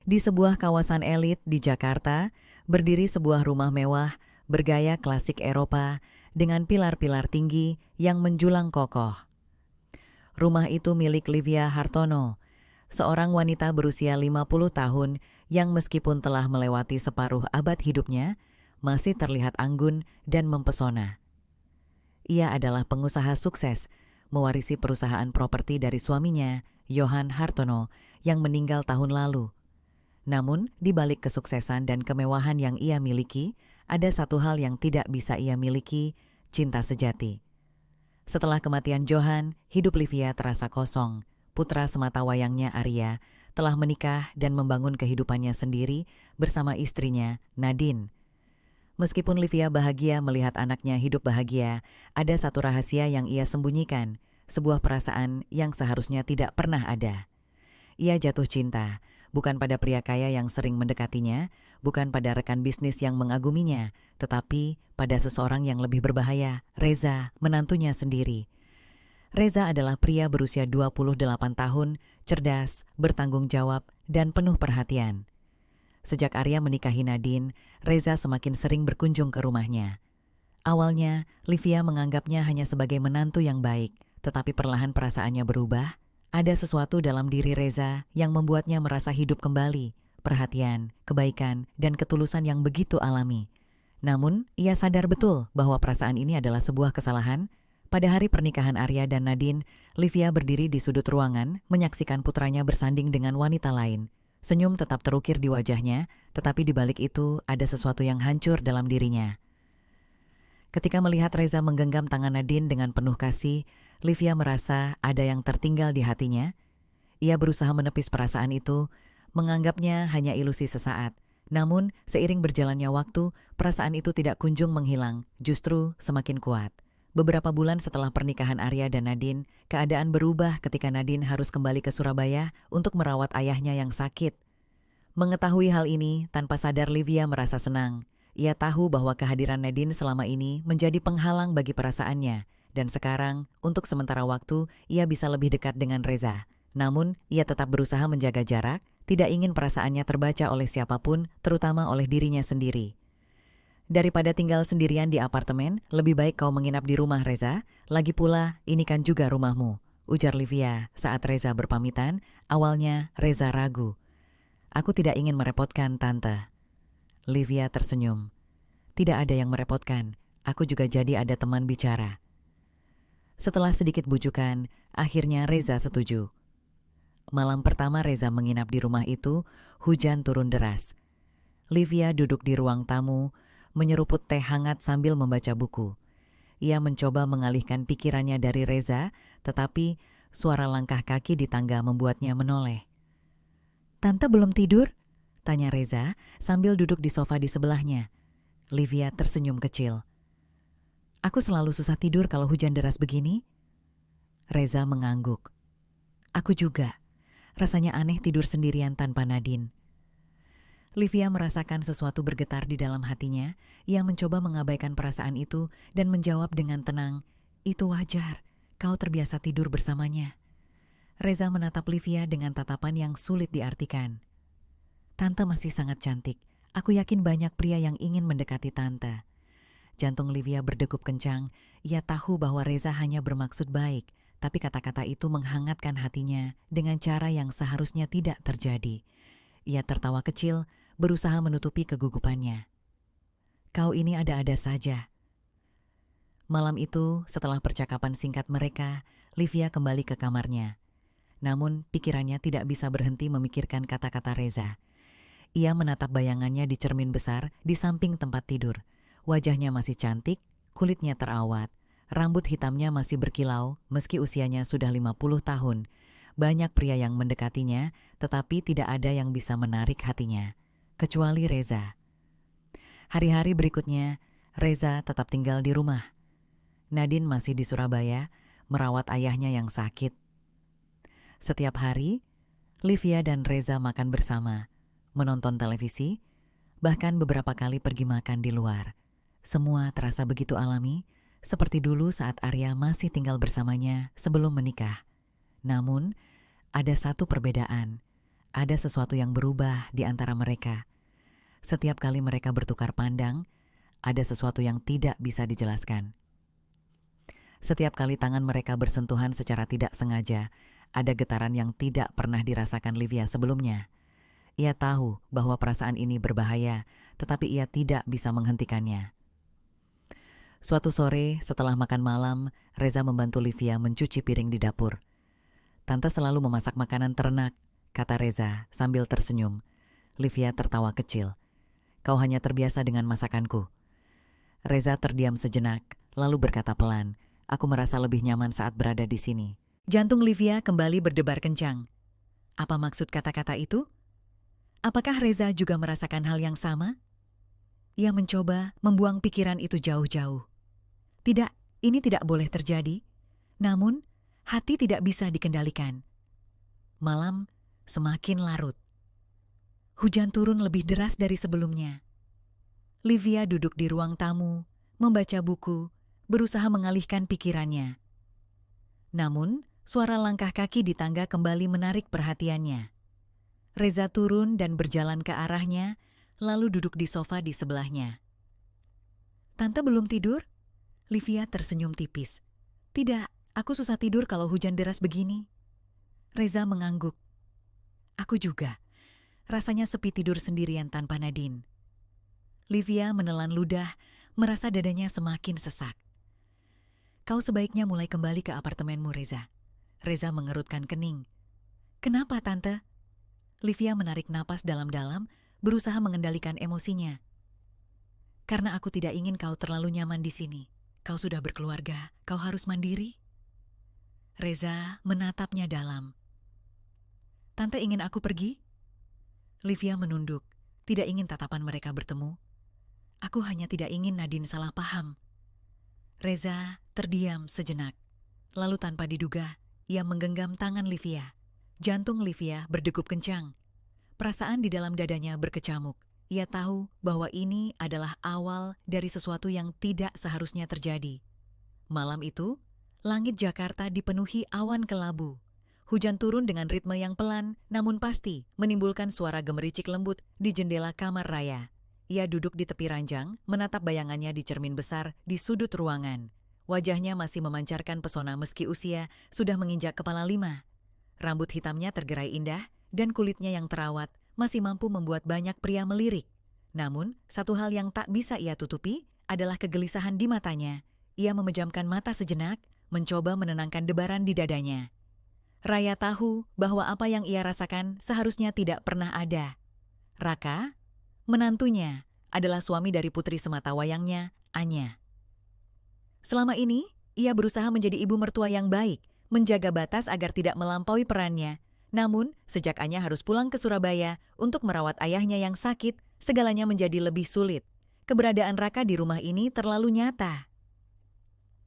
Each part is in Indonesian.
Di sebuah kawasan elit di Jakarta, berdiri sebuah rumah mewah bergaya klasik Eropa dengan pilar-pilar tinggi yang menjulang kokoh. Rumah itu milik Livia Hartono, seorang wanita berusia 50 tahun yang meskipun telah melewati separuh abad hidupnya, masih terlihat anggun dan mempesona. Ia adalah pengusaha sukses, mewarisi perusahaan properti dari suaminya, Johan Hartono, yang meninggal tahun lalu. Namun, di balik kesuksesan dan kemewahan yang ia miliki, ada satu hal yang tidak bisa ia miliki, cinta sejati. Setelah kematian Johan, hidup Livia terasa kosong. Putra semata wayangnya Arya telah menikah dan membangun kehidupannya sendiri bersama istrinya, Nadine. Meskipun Livia bahagia melihat anaknya hidup bahagia, ada satu rahasia yang ia sembunyikan, sebuah perasaan yang seharusnya tidak pernah ada. Ia jatuh cinta, bukan pada pria kaya yang sering mendekatinya, bukan pada rekan bisnis yang mengaguminya, tetapi pada seseorang yang lebih berbahaya, Reza, menantunya sendiri. Reza adalah pria berusia 28 tahun, cerdas, bertanggung jawab, dan penuh perhatian. Sejak Arya menikahi Nadine, Reza semakin sering berkunjung ke rumahnya. Awalnya, Livia menganggapnya hanya sebagai menantu yang baik, tetapi perlahan perasaannya berubah. Ada sesuatu dalam diri Reza yang membuatnya merasa hidup kembali, perhatian, kebaikan, dan ketulusan yang begitu alami. Namun, ia sadar betul bahwa perasaan ini adalah sebuah kesalahan. Pada hari pernikahan Arya dan Nadine, Livia berdiri di sudut ruangan, menyaksikan putranya bersanding dengan wanita lain. Senyum tetap terukir di wajahnya, tetapi di balik itu ada sesuatu yang hancur dalam dirinya. Ketika melihat Reza menggenggam tangan Nadine dengan penuh kasih, Livia merasa ada yang tertinggal di hatinya. Ia berusaha menepis perasaan itu, menganggapnya hanya ilusi sesaat. Namun, seiring berjalannya waktu, perasaan itu tidak kunjung menghilang, justru semakin kuat. Beberapa bulan setelah pernikahan Arya dan Nadine, keadaan berubah ketika Nadine harus kembali ke Surabaya untuk merawat ayahnya yang sakit. Mengetahui hal ini, tanpa sadar Livia merasa senang. Ia tahu bahwa kehadiran Nadine selama ini menjadi penghalang bagi perasaannya, dan sekarang, untuk sementara waktu, ia bisa lebih dekat dengan Reza. Namun, ia tetap berusaha menjaga jarak, tidak ingin perasaannya terbaca oleh siapapun, terutama oleh dirinya sendiri. Daripada tinggal sendirian di apartemen, lebih baik kau menginap di rumah Reza. Lagi pula, ini kan juga rumahmu, ujar Livia saat Reza berpamitan. Awalnya, Reza ragu. Aku tidak ingin merepotkan Tante. Livia tersenyum. Tidak ada yang merepotkan, aku juga jadi ada teman bicara. Setelah sedikit bujukan, akhirnya Reza setuju. Malam pertama Reza menginap di rumah itu, hujan turun deras. Livia duduk di ruang tamu, menyeruput teh hangat sambil membaca buku. Ia mencoba mengalihkan pikirannya dari Reza, tetapi suara langkah kaki di tangga membuatnya menoleh. "Tante belum tidur?" tanya Reza sambil duduk di sofa di sebelahnya. Livia tersenyum kecil. "Aku selalu susah tidur kalau hujan deras begini." Reza mengangguk. "Aku juga. Rasanya aneh tidur sendirian tanpa Nadine." Livia merasakan sesuatu bergetar di dalam hatinya. Ia mencoba mengabaikan perasaan itu dan menjawab dengan tenang, "Itu wajar, kau terbiasa tidur bersamanya." Reza menatap Livia dengan tatapan yang sulit diartikan. "Tante masih sangat cantik. Aku yakin banyak pria yang ingin mendekati Tante." Jantung Livia berdegup kencang. Ia tahu bahwa Reza hanya bermaksud baik, tapi kata-kata itu menghangatkan hatinya dengan cara yang seharusnya tidak terjadi. Ia tertawa kecil, berusaha menutupi kegugupannya. "Kau ini ada-ada saja." Malam itu, setelah percakapan singkat mereka, Livia kembali ke kamarnya. Namun, pikirannya tidak bisa berhenti memikirkan kata-kata Reza. Ia menatap bayangannya di cermin besar di samping tempat tidur. Wajahnya masih cantik, kulitnya terawat, rambut hitamnya masih berkilau meski usianya sudah 50 tahun. Banyak pria yang mendekatinya, tetapi tidak ada yang bisa menarik hatinya, kecuali Reza. Hari-hari berikutnya, Reza tetap tinggal di rumah. Nadine masih di Surabaya, merawat ayahnya yang sakit. Setiap hari, Livia dan Reza makan bersama, menonton televisi, bahkan beberapa kali pergi makan di luar. Semua terasa begitu alami, seperti dulu saat Arya masih tinggal bersamanya sebelum menikah. Namun, ada satu perbedaan. ada sesuatu yang berubah di antara mereka. Setiap kali mereka bertukar pandang, ada sesuatu yang tidak bisa dijelaskan. Setiap kali tangan mereka bersentuhan secara tidak sengaja, ada getaran yang tidak pernah dirasakan Livia sebelumnya. Ia tahu bahwa perasaan ini berbahaya, tetapi ia tidak bisa menghentikannya. Suatu sore, setelah makan malam, Reza membantu Livia mencuci piring di dapur. "Tante selalu memasak makanan ternak," kata Reza sambil tersenyum. Livia tertawa kecil. "Kau hanya terbiasa dengan masakanku." Reza terdiam sejenak, lalu berkata pelan, "Aku merasa lebih nyaman saat berada di sini." Jantung Livia kembali berdebar kencang. Apa maksud kata-kata itu? Apakah Reza juga merasakan hal yang sama? Ia mencoba membuang pikiran itu jauh-jauh. Tidak, ini tidak boleh terjadi. Namun, hati tidak bisa dikendalikan. Malam semakin larut. Hujan turun lebih deras dari sebelumnya. Livia duduk di ruang tamu, membaca buku, berusaha mengalihkan pikirannya. Namun, suara langkah kaki di tangga kembali menarik perhatiannya. Reza turun dan berjalan ke arahnya, lalu duduk di sofa di sebelahnya. "Tante belum tidur?" Livia tersenyum tipis. "Tidak, aku susah tidur kalau hujan deras begini." Reza mengangguk. "Aku juga. Rasanya sepi tidur sendirian tanpa Nadine." Livia menelan ludah, merasa dadanya semakin sesak. "Kau sebaiknya mulai kembali ke apartemenmu, Reza." Reza mengerutkan kening. "Kenapa, Tante?" Livia menarik napas dalam-dalam, berusaha mengendalikan emosinya. "Karena aku tidak ingin kau terlalu nyaman di sini. Kau sudah berkeluarga, kau harus mandiri." Reza menatapnya dalam. "Tante ingin aku pergi?" Livia menunduk, tidak ingin tatapan mereka bertemu. "Aku hanya tidak ingin Nadine salah paham." Reza terdiam sejenak. Lalu tanpa diduga, ia menggenggam tangan Livia. Jantung Livia berdegup kencang. Perasaan di dalam dadanya berkecamuk. Ia tahu bahwa ini adalah awal dari sesuatu yang tidak seharusnya terjadi. Malam itu, langit Jakarta dipenuhi awan kelabu. Hujan turun dengan ritme yang pelan, namun pasti menimbulkan suara gemericik lembut di jendela kamar Raya. Ia duduk di tepi ranjang, menatap bayangannya di cermin besar di sudut ruangan. Wajahnya masih memancarkan pesona meski usia sudah menginjak kepala 5. Rambut hitamnya tergerai indah, dan kulitnya yang terawat masih mampu membuat banyak pria melirik. Namun, satu hal yang tak bisa ia tutupi adalah kegelisahan di matanya. Ia memejamkan mata sejenak, mencoba menenangkan debaran di dadanya. Raya tahu bahwa apa yang ia rasakan seharusnya tidak pernah ada. Raka, menantunya, adalah suami dari putri sematawayangnya, Anya. Selama ini, ia berusaha menjadi ibu mertua yang baik, menjaga batas agar tidak melampaui perannya. Namun, sejak Anya harus pulang ke Surabaya untuk merawat ayahnya yang sakit, segalanya menjadi lebih sulit. Keberadaan Raka di rumah ini terlalu nyata.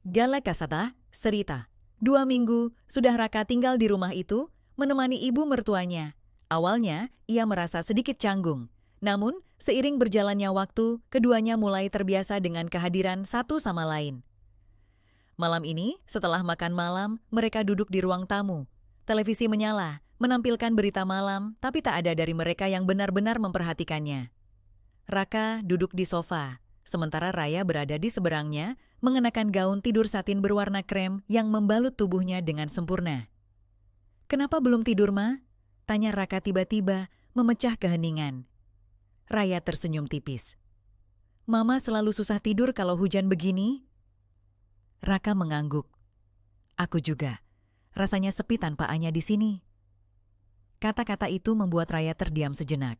Gala Kasata, Serita. 2 minggu sudah Raka tinggal di rumah itu, menemani ibu mertuanya. Awalnya, ia merasa sedikit canggung. Namun, seiring berjalannya waktu, keduanya mulai terbiasa dengan kehadiran satu sama lain. Malam ini, setelah makan malam, mereka duduk di ruang tamu. Televisi menyala, menampilkan berita malam, tapi tak ada dari mereka yang benar-benar memperhatikannya. Raka duduk di sofa, sementara Raya berada di seberangnya, mengenakan gaun tidur satin berwarna krem yang membalut tubuhnya dengan sempurna. "Kenapa belum tidur, Ma?" tanya Raka tiba-tiba, memecah keheningan. Raya tersenyum tipis. "Mama selalu susah tidur kalau hujan begini." Raka mengangguk. "Aku juga. Rasanya sepi tanpa Anya di sini." Kata-kata itu membuat Raya terdiam sejenak.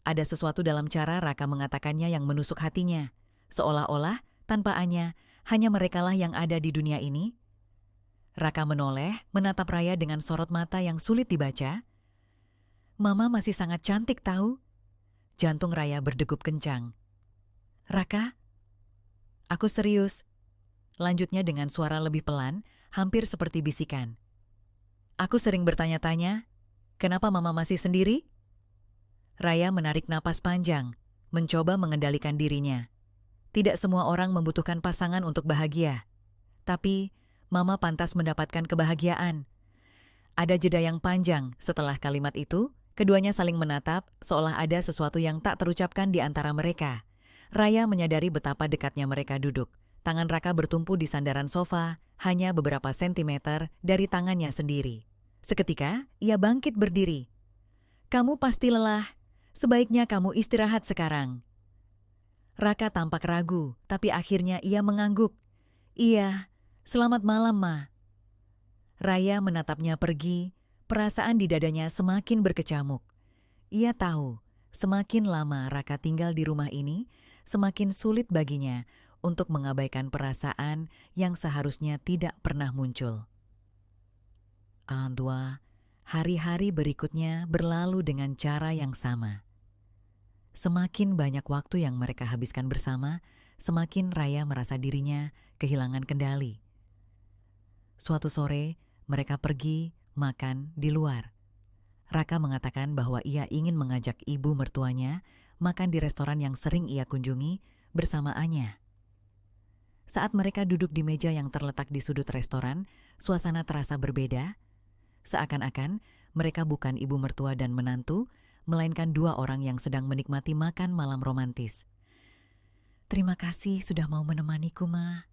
Ada sesuatu dalam cara Raka mengatakannya yang menusuk hatinya. Seolah-olah, tanpa Anya, hanya merekalah yang ada di dunia ini. Raka menoleh, menatap Raya dengan sorot mata yang sulit dibaca. "Mama masih sangat cantik tahu." Jantung Raya berdegup kencang. "Raka, aku serius." Lanjutnya dengan suara lebih pelan, hampir seperti bisikan. "Aku sering bertanya-tanya, kenapa Mama masih sendiri?" Raya menarik napas panjang, mencoba mengendalikan dirinya. Tidak semua orang membutuhkan pasangan untuk bahagia. Tapi, Mama pantas mendapatkan kebahagiaan. Ada jeda yang panjang setelah kalimat itu, Keduanya saling menatap, seolah ada sesuatu yang tak terucapkan di antara mereka. Raya menyadari betapa dekatnya mereka duduk. Tangan Raka bertumpu di sandaran sofa, hanya beberapa sentimeter dari tangannya sendiri. Seketika, ia bangkit berdiri. "Kamu pasti lelah. Sebaiknya kamu istirahat sekarang." Raka tampak ragu, tapi akhirnya ia mengangguk. "Iya, selamat malam, Ma." Raya menatapnya pergi, perasaan di dadanya semakin berkecamuk. Ia tahu, semakin lama Raka tinggal di rumah ini, semakin sulit baginya untuk mengabaikan perasaan yang seharusnya tidak pernah muncul. Andua, hari-hari berikutnya berlalu dengan cara yang sama. Semakin banyak waktu yang mereka habiskan bersama, semakin Raya merasa dirinya kehilangan kendali. Suatu sore, mereka pergi makan di luar. Raka mengatakan bahwa ia ingin mengajak ibu mertuanya makan di restoran yang sering ia kunjungi bersama Anya. Saat mereka duduk di meja yang terletak di sudut restoran, suasana terasa berbeda. Seakan-akan mereka bukan ibu mertua dan menantu, melainkan dua orang yang sedang menikmati makan malam romantis. "Terima kasih sudah mau menemaniku, Ma,"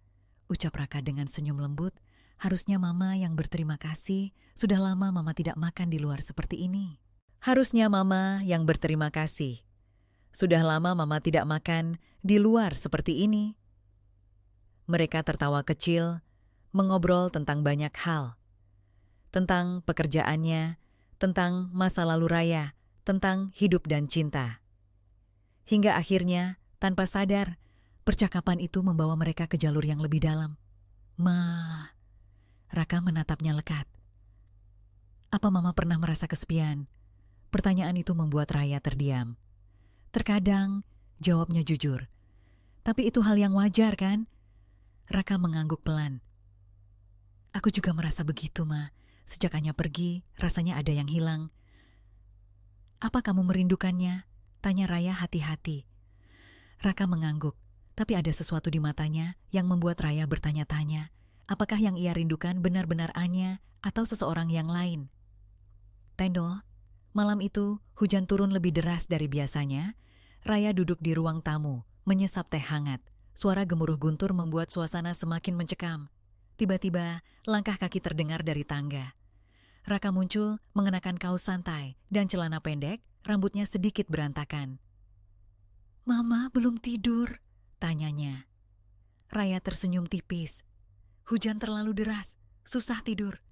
ucap Raka dengan senyum lembut. "Harusnya Mama yang berterima kasih. Sudah lama Mama tidak makan di luar seperti ini." "Harusnya Mama yang berterima kasih. Sudah lama Mama tidak makan di luar seperti ini." Mereka tertawa kecil, mengobrol tentang banyak hal. Tentang pekerjaannya, tentang masa lalu Raya, tentang hidup dan cinta. Hingga akhirnya, tanpa sadar, percakapan itu membawa mereka ke jalur yang lebih dalam. "Ma," Raka menatapnya lekat. "Apa Mama pernah merasa kesepian?" Pertanyaan itu membuat Raya terdiam. "Terkadang," jawabnya jujur. "Tapi itu hal yang wajar, kan?" Raka mengangguk pelan. "Aku juga merasa begitu, Ma. Sejak Anya pergi, rasanya ada yang hilang." "Apa kamu merindukannya?" tanya Raya hati-hati. Raka mengangguk, tapi ada sesuatu di matanya yang membuat Raya bertanya-tanya. Apakah yang ia rindukan benar-benar Anya atau seseorang yang lain? Tendo, malam itu hujan turun lebih deras dari biasanya. Raya duduk di ruang tamu, menyesap teh hangat. Suara gemuruh guntur membuat suasana semakin mencekam. Tiba-tiba, langkah kaki terdengar dari tangga. Raka muncul mengenakan kaos santai dan celana pendek, rambutnya sedikit berantakan. "Mama belum tidur?" tanyanya. Raya tersenyum tipis. "Hujan terlalu deras, susah tidur."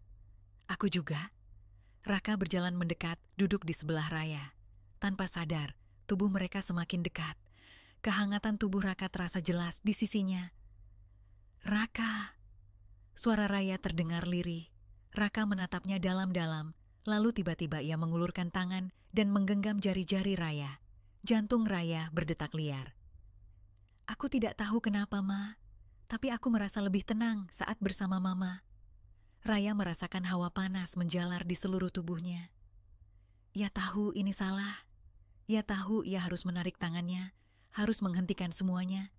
"Aku juga." Raka berjalan mendekat, duduk di sebelah Raya. Tanpa sadar, tubuh mereka semakin dekat. Kehangatan tubuh Raka terasa jelas di sisinya. "Raka." Suara Raya terdengar lirih. Raka menatapnya dalam-dalam, lalu tiba-tiba ia mengulurkan tangan dan menggenggam jari-jari Raya. Jantung Raya berdetak liar. "Aku tidak tahu kenapa, Ma, tapi aku merasa lebih tenang saat bersama Mama." Raya merasakan hawa panas menjalar di seluruh tubuhnya. Ia tahu ini salah. Ia tahu ia harus menarik tangannya, harus menghentikan semuanya.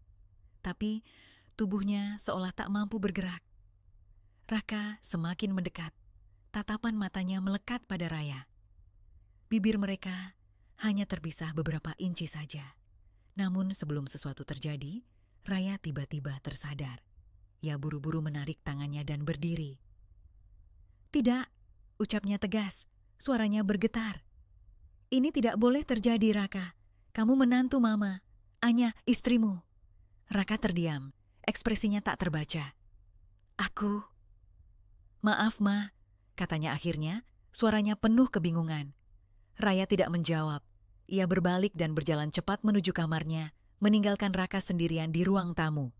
Tapi tubuhnya seolah tak mampu bergerak. Raka semakin mendekat. Tatapan matanya melekat pada Raya. Bibir mereka hanya terpisah beberapa inci saja. Namun sebelum sesuatu terjadi, Raya tiba-tiba tersadar. Ia buru-buru menarik tangannya dan berdiri. "Tidak," ucapnya tegas. Suaranya bergetar. "Ini tidak boleh terjadi, Raka. Kamu menantu Mama. Anya istrimu." Raka terdiam. Ekspresinya tak terbaca. "Aku..." "Maaf, Ma," katanya akhirnya, suaranya penuh kebingungan. Raya tidak menjawab. Ia berbalik dan berjalan cepat menuju kamarnya, meninggalkan Raka sendirian di ruang tamu.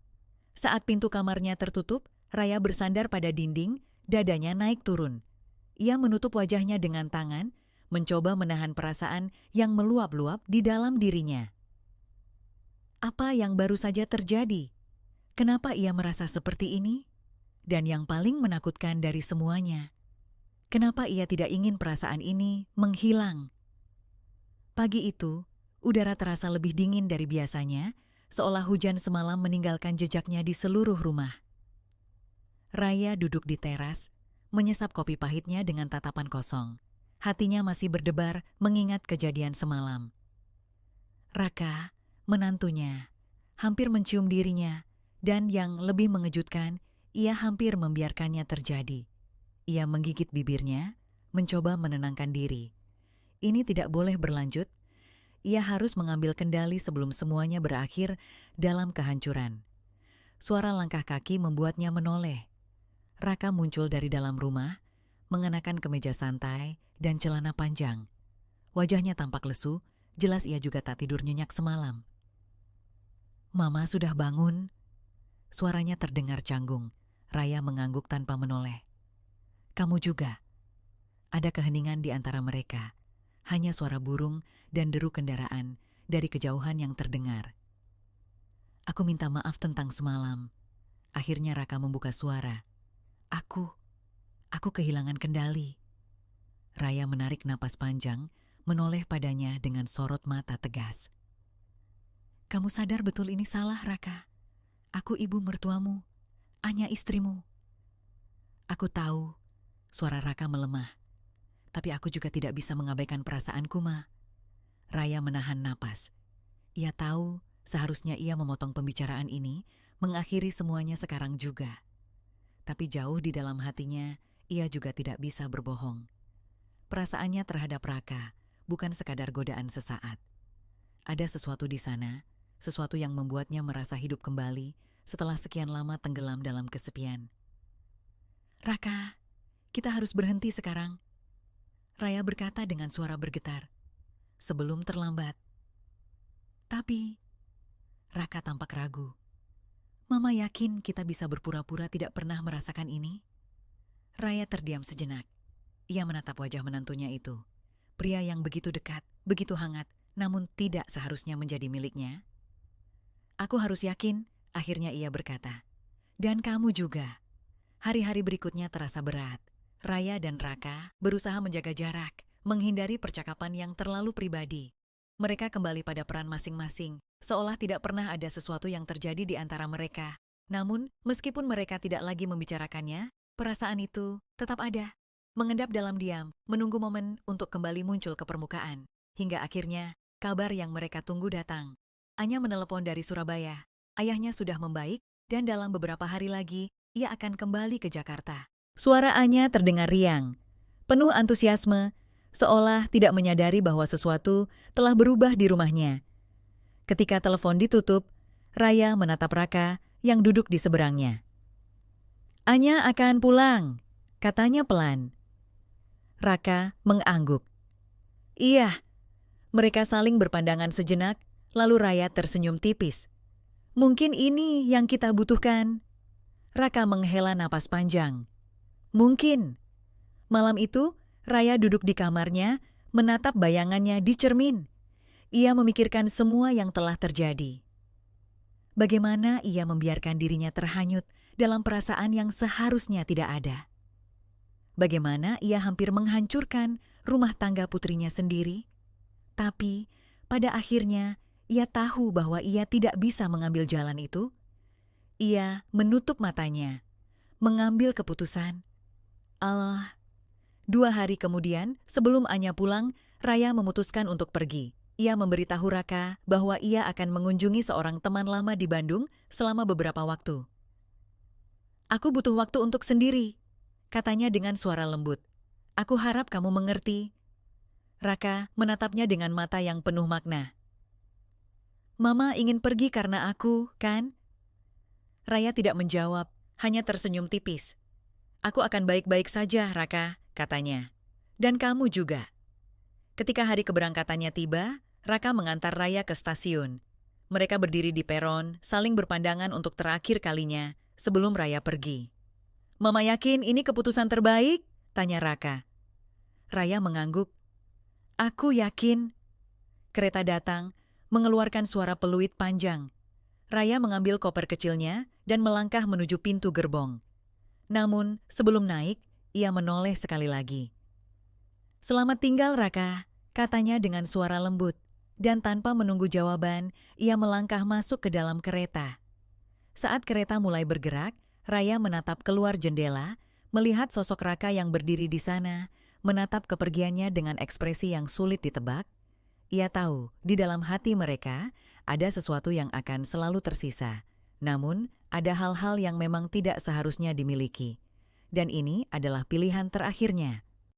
Saat pintu kamarnya tertutup, Raya bersandar pada dinding, dadanya naik turun. Ia menutup wajahnya dengan tangan, mencoba menahan perasaan yang meluap-luap di dalam dirinya. Apa yang baru saja terjadi? Kenapa ia merasa seperti ini? Dan yang paling menakutkan dari semuanya, kenapa ia tidak ingin perasaan ini menghilang? Pagi itu, udara terasa lebih dingin dari biasanya, seolah hujan semalam meninggalkan jejaknya di seluruh rumah. Raya duduk di teras, menyesap kopi pahitnya dengan tatapan kosong. Hatinya masih berdebar mengingat kejadian semalam. Raka, menantunya, hampir mencium dirinya, dan yang lebih mengejutkan, ia hampir membiarkannya terjadi. Ia menggigit bibirnya, mencoba menenangkan diri. Ini tidak boleh berlanjut. Ia harus mengambil kendali sebelum semuanya berakhir dalam kehancuran. Suara langkah kaki membuatnya menoleh. Raka muncul dari dalam rumah, mengenakan kemeja santai dan celana panjang. Wajahnya tampak lesu, jelas ia juga tak tidur nyenyak semalam. "Mama sudah bangun?" Suaranya terdengar canggung. Raya mengangguk tanpa menoleh. "Kamu juga?" Ada keheningan di antara mereka. Hanya suara burung dan deru kendaraan dari kejauhan yang terdengar. "Aku minta maaf tentang semalam." Akhirnya Raka membuka suara. Aku kehilangan kendali." Raya menarik napas panjang, menoleh padanya dengan sorot mata tegas. "Kamu sadar betul ini salah, Raka? Aku ibu mertuamu, Anya istrimu." "Aku tahu." Suara Raka melemah. "Tapi aku juga tidak bisa mengabaikan perasaanku, Ma." Raya menahan napas. Ia tahu seharusnya ia memotong pembicaraan ini, mengakhiri semuanya sekarang juga. Tapi jauh di dalam hatinya, ia juga tidak bisa berbohong. Perasaannya terhadap Raka bukan sekadar godaan sesaat. Ada sesuatu di sana, sesuatu yang membuatnya merasa hidup kembali setelah sekian lama tenggelam dalam kesepian. "Raka, kita harus berhenti sekarang," Raya berkata dengan suara bergetar. "Sebelum terlambat." "Tapi," Raka tampak ragu. "Mama yakin kita bisa berpura-pura tidak pernah merasakan ini?" Raya terdiam sejenak. Ia menatap wajah menantunya itu. Pria yang begitu dekat, begitu hangat, namun tidak seharusnya menjadi miliknya. "Aku harus yakin," akhirnya ia berkata. "Dan kamu juga." Hari-hari berikutnya terasa berat. Raya dan Raka berusaha menjaga jarak, menghindari percakapan yang terlalu pribadi. Mereka kembali pada peran masing-masing, seolah tidak pernah ada sesuatu yang terjadi di antara mereka. Namun, meskipun mereka tidak lagi membicarakannya, perasaan itu tetap ada. Mengendap dalam diam, menunggu momen untuk kembali muncul ke permukaan. Hingga akhirnya, kabar yang mereka tunggu datang. Anya menelepon dari Surabaya. Ayahnya sudah membaik, dan dalam beberapa hari lagi, ia akan kembali ke Jakarta. Suara Anya terdengar riang, penuh antusiasme, seolah tidak menyadari bahwa sesuatu telah berubah di rumahnya. Ketika telepon ditutup, Raya menatap Raka yang duduk di seberangnya. "Anya akan pulang," katanya pelan. Raka mengangguk. "Iya." Mereka saling berpandangan sejenak, lalu Raya tersenyum tipis. "Mungkin ini yang kita butuhkan." Raka menghela napas panjang. "Mungkin." Malam itu, Raya duduk di kamarnya, menatap bayangannya di cermin. Ia memikirkan semua yang telah terjadi. Bagaimana ia membiarkan dirinya terhanyut dalam perasaan yang seharusnya tidak ada. Bagaimana ia hampir menghancurkan rumah tangga putrinya sendiri. Tapi, pada akhirnya, ia tahu bahwa ia tidak bisa mengambil jalan itu. Ia menutup matanya, mengambil keputusan. 2 hari kemudian, sebelum Anya pulang, Raya memutuskan untuk pergi. Ia memberitahu Raka bahwa ia akan mengunjungi seorang teman lama di Bandung selama beberapa waktu. "Aku butuh waktu untuk sendiri," katanya dengan suara lembut. "Aku harap kamu mengerti." Raka menatapnya dengan mata yang penuh makna. "Mama ingin pergi karena aku, kan?" Raya tidak menjawab, hanya tersenyum tipis. "Aku akan baik-baik saja, Raka," katanya. "Dan kamu juga." Ketika hari keberangkatannya tiba, Raka mengantar Raya ke stasiun. Mereka berdiri di peron, saling berpandangan untuk terakhir kalinya sebelum Raya pergi. "Mama yakin ini keputusan terbaik?" tanya Raka. Raya mengangguk. "Aku yakin." Kereta datang, mengeluarkan suara peluit panjang. Raya mengambil koper kecilnya dan melangkah menuju pintu gerbong. Namun, sebelum naik, ia menoleh sekali lagi. "Selamat tinggal, Raka," katanya dengan suara lembut. Dan tanpa menunggu jawaban, ia melangkah masuk ke dalam kereta. Saat kereta mulai bergerak, Raya menatap keluar jendela, melihat sosok Raka yang berdiri di sana, Menatap kepergiannya dengan ekspresi yang sulit ditebak, ia tahu di dalam hati mereka ada sesuatu yang akan selalu tersisa. Namun, ada hal-hal yang memang tidak seharusnya dimiliki. Dan ini adalah pilihan terakhirnya.